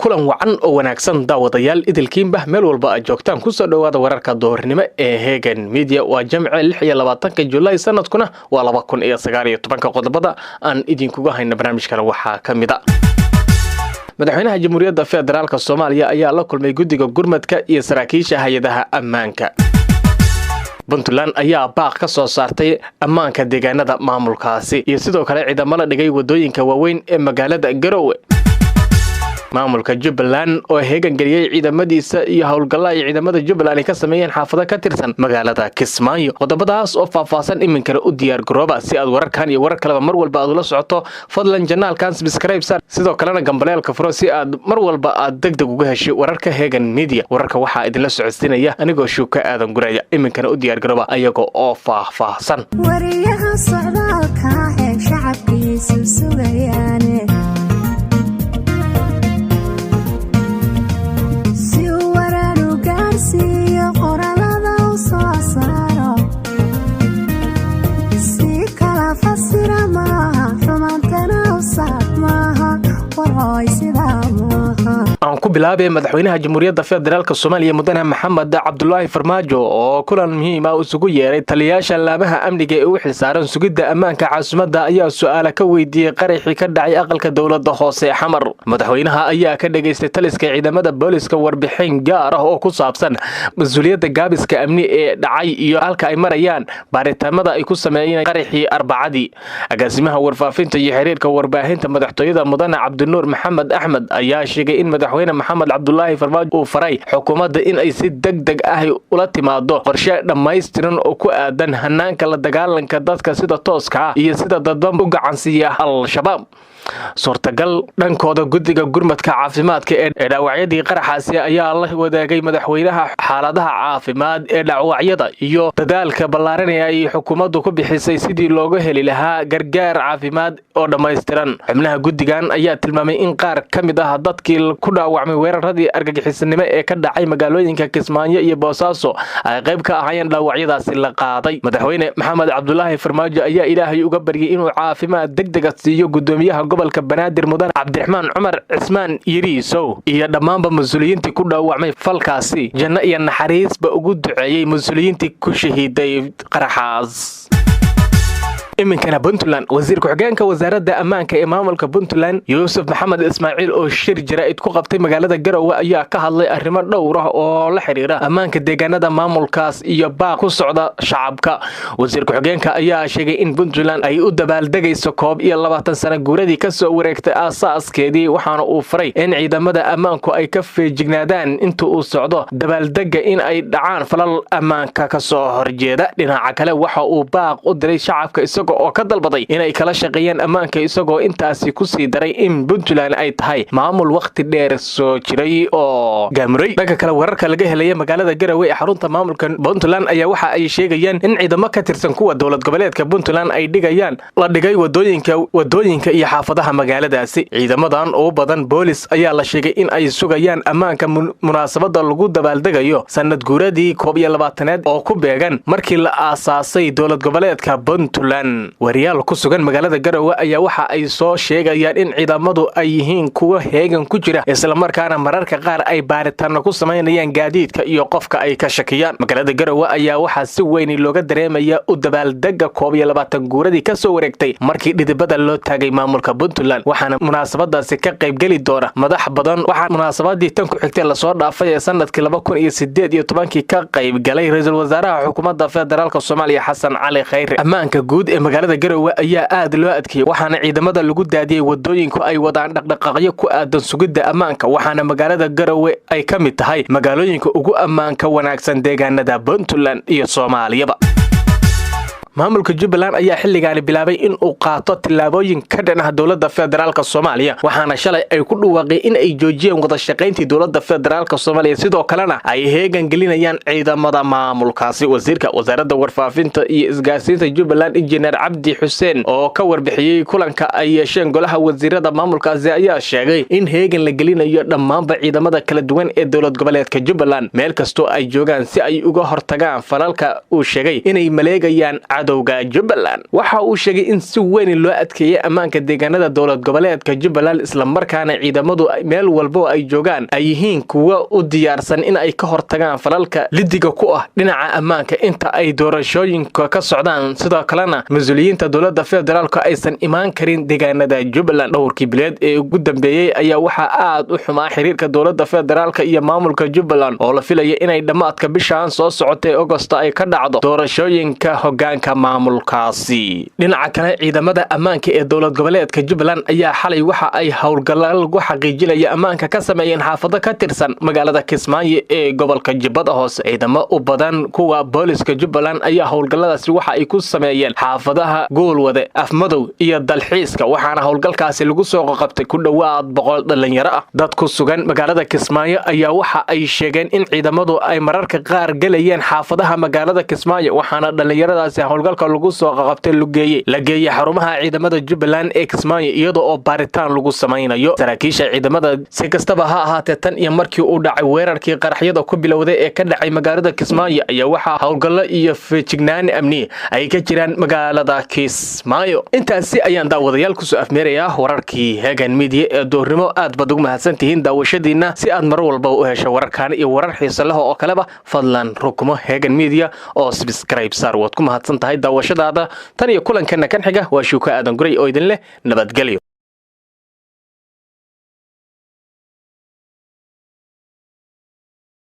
kulan wacan oo wanaagsan daawadayaal idilkiinba meel walba aad joogtaan ku soo dhawaada wararka doornimo ee Hegan Media waa Jimce 26 July sanadkuna waa 2019 qodobada aan idinkugu hayna barnaamijkan waxa kamida madaxweynaha Jamhuuriyadda Federaalka Soomaaliya ayaa la kulmay guddiga gurmadka iyo saraakiisha hay'adaha ammaanka Puntland ayaa baaq ka soo saartay ammaanka deegaanada maamulkaasi iyo sidoo kale ciidamada dhigay wadooyinka waaweyn ee magaalada Garowe maamulka Jubbaland oo heegan galiyay ciidamadiisa iyo hawlgallada ay ciidamada Jubbaland ka sameeyeen xaafado ka tirsan magaalada Kismaayo qodobadaas oo faahfaahsan iminkana u diyaar garooba si aad wararkan iyo warar kale mar walba aad ula socoto fadlan janaalkan subscribe sidoo kalena gambaleelka furo si aad mar walba aad degdeg uga hesho wararka Hegan Media wararka waxa idin la socodsiinaya anigoo shuuka aadan guraya iminkana u diyaar garooba ayaga oo faahfaahsan wariyaha socdaalka ee shacabkiisa sugayaan aan ku bilaabay madaxweynaha Jamhuuriyadda Federaalka Soomaaliya mudane Maxamed Cabdullaahi Farmaajo oo kulan muhiim ah isugu yeeray taliyayaasha laamaha amniga ee u xilsaaran sugidda ammaanka caasimadda ayaa su'aalo ka weydiiyay qaraxii ka dhacay aqalka dawladda hoose Xamar madaxweynaha ayaa ka dhageystay taliska ciidamada booliska warbixin gaar ah oo ku saabsan mas'uuliyadda gaabiska amni ee dhacay iyo halka ay marayaan baaritaanada ay ku sameeyeen qaraxii Arbacadii agaasimaha warfaafinta iyo xiriirka warbaahinta madaxtooyada mudane Cabdinuur Maxamed Axmed ayaa sheegay in madaxweyne Maxamed Cabdullaahi Farmaajo uu faray xukuumadda in ay si degdeg ah ula timaado qorshe dhammaystiran oo ku aadan hanaanka la dagaalanka dadka sida tooska ah iyo sida dadban u gacansiiya al-shabaab suurtagal dhankooda guddiga gurmadka caafimaadka ee dhaawacyadii qaraxaasi ayaa la wadaagay madaxweynaha xaaladaha caafimaad ee dhaawacyada iyo dadaalka ballaaran ee ay xukuumaddu ku bixisay sidii looga heli lahaa gargaar caafimaad oo dhammaystiran xubnaha guddigan ayaa tilmaamay in qaar ka mid ah dadkii ku dhaawacmay weeraradii argagixisanimo ee ka dhacay magaalooyinka Kismaayo iyo Boosaaso ay qayb ka ahaayeen dhaawacyadaasi la qaaday madaxweyne Maxamed Cabdullaahi Farmaajo ayaa Ilaahay uga baryay inuu caafimaad degdeg ah siiyo gudoomiyaha gobolka Banaadir Mudane Cabdiraxmaan Cumar Cismaan Yariisow iyo dhammaanba mas'uuliyiintii ku dhaawacmay falkaasi janno iyo naxariisba ugu duceeyay mas'uuliyiintii ku shahiiday qaraxaas iminkana Puntland wasiirka xogeenka wasaaradda ammaanka ee maamulka Puntland Yuusuf Maxamed Ismaaciil oo shir jaraa'id ku qabtay magaalada Garowe ayaa ka hadlay arrimo dhowr ah oo la xiriira ammaanka deegaanada maamulkaas iyo baaq ku socda shacabka wasiirka xogeenka ayaa sheegay in Puntland ay u dabaaldegayso 21 sano guuradii ka soo wareegtay aasaaskeedii waxaana uu faray in ciidamada ammaanku ay ka feejignaadaan inta uu socdo dabaaldega in ay dhacaan falal ammaanka ka soo horjeeda dhinaca kale waxa uu baaq u diray shacabka oo ka dalbaday inay kala shaqeeyaan ammaanka isagoo intaasi ku sii daray in Puntland ay tahay maamul waqti dheer soo jiray oo gaamuray dhanka kale wararka laga helay magaalada Garowe ee xarunta maamulka Puntland ayaa waxa ay sheegayaan in ciidamo ka tirsan kuwa dawlad goboleedka Puntland ay la dhigay wadooyinka iyo xaafadaha magaaladaasi ciidamadan oo badan boolis ayaa la sheegay in ay sugayaan ammaanka munaasabada lagu dabaaldegayo sanad guuradii 21aad oo ku beegan markii la aasaasay dawlad goboleedka Puntland wariyaal ku sugan magaalada Garowe ayaa waxa ay soo sheegayaan in ciidamadu ay yihiin kuwa heegan ku jira isla markaana mararka qaar ay baaritaan ku sameeyaan gaadiidka iyo qofka ay ka shakiyaan magaalada Garowe ayaa waxa si weyn looga dareemayaa u dabaaldega 21 guuradii ka soo wareegtay markii dhidibada loo taagay maamulka Puntland waxaana munaasabadaasi ka qayb gali doona madax badan waxa munaasabadii tan ku xigtay la soo dhaafay ee sanadkii 2018 ka qayb galay ra'iisul wasaaraha xukuumadda Federaalka Soomaaliya Xasan Cali Khayre ammaanka guud magaalada Garowe ayaa aad loo adkeeyay waxaana ciidamada lagu daadiyay wadooyinku ay wadaan dhaqdhaqaaqyo ku aadan sugidda ammaanka waxaana magaalada Garowe ay ka mid tahay magaalooyinka ugu ammaanka wanaagsan deegaanada Puntland iyo Soomaaliyaba maamulka Jubbaland ayaa xilligan bilaabay in uu qaato tilaabooyin ka dhan ah dawladda Federaalka Soomaaliya waxaana shalay ay ku dhawaaqay in ay joojiyeen wada shaqayntii dawladda Federaalka Soomaaliya sidoo kalena ay heegan gelinayaan ciidamada maamulkaasi wasiirka wasaaradda warfaafinta iyo isgaarsiinta Jubbaland Engineer Cabdi Xuseen oo ka warbixiyay kulanka ay yeesheen golaha wasiirada maamulkaasi ayaa sheegay in heegan la gelinayo dhammaanba ciidamada kala duwan ee dawlad goboleedka Jubbaland meel kasto ay joogaan si ay uga hortagaan falalka uu sheegay inay maleegayaan cadowga Jubbaland. Waxa uu sheegay in si weyn loo adkeeyay ammaanka deegaanada dowlad goboleedka Jubbaland isla markaana ciidamadu meel walba ay joogaan ay yihiin kuwa u diyaarsan in ay ka hortagaan falalka lidiga ku ah dhinaca ammaanka inta ay doorashooyinka ka socdaan. sidoo kalena mas'uuliyiinta dowladda federaalka aysan imaan karin deegaanada Jubbaland. dhowrkii bileed ee ugu dambeeyay ayaa waxa aad u xumaa xiriirka dowladda federaalka iyo maamulka Jubbaland oo la filayay inay dhamaadka bishaan soo socotay August ay ka dhacdo doorashooyinka hoggaanka maamulkaasi. dhinaca kale ciidamada ammaanka ee dowlad goboleedka Jubbaland ayaa xalay waxa ay howlgallada lagu xaqiijinaya ammaanka ka sameeyeen xaafado ka tirsan magaalada Kismaayo ee gobolka Jubbada Hoose. ciidamo u badan kuwa booliska Jubbaland ayaa howlgalladaasi waxa ay ku sameeyeen xaafadaha Goolwade, Afmadow iyo Dalxiiska, waxaana howlgalkaasi lagu soo qabtay ku dhawaad 100 dhalinyaro ah. dad ku sugan magaalada Kismaayo ayaa waxa ay sheegeen in ciidamadu ay mararka qaar galayeen xaafadaha magaalada Kismaayo, waxaana dhalinyaradaasi howlgalka lagu soo qabtay la geeyay xarumaha ciidamada Jubbaland ee Kismaayo iyadoo oo baaritaan lagu sameynayo. saraakiisha ciidamada si kastaba ha ahaatee tan iyo markii uu dhacay weerarkii qaraxyada ku bilowday ee ka dhacay magaalada Kismaayo ayaa waxa howlgallo iyo feejignaan amni ay ka jiraan magaalada Kismaayo. intaasi ayaan daawadayaal ku soo afmeerayaa wararkii Hagan Media ee doornimo. aad baad ugu mahadsantihiin daawashadiina. si aad mar walba u hesho wararkan iyo warar xiiso leh oo kaleba fadlan rukumo Hagan Media oo subscribe saar. waad ku mahadsan tahay daawashadaada. tan iyo kulankeena kan xiga waa Shuka Aadan Guray oo idin leh nabadgelyo.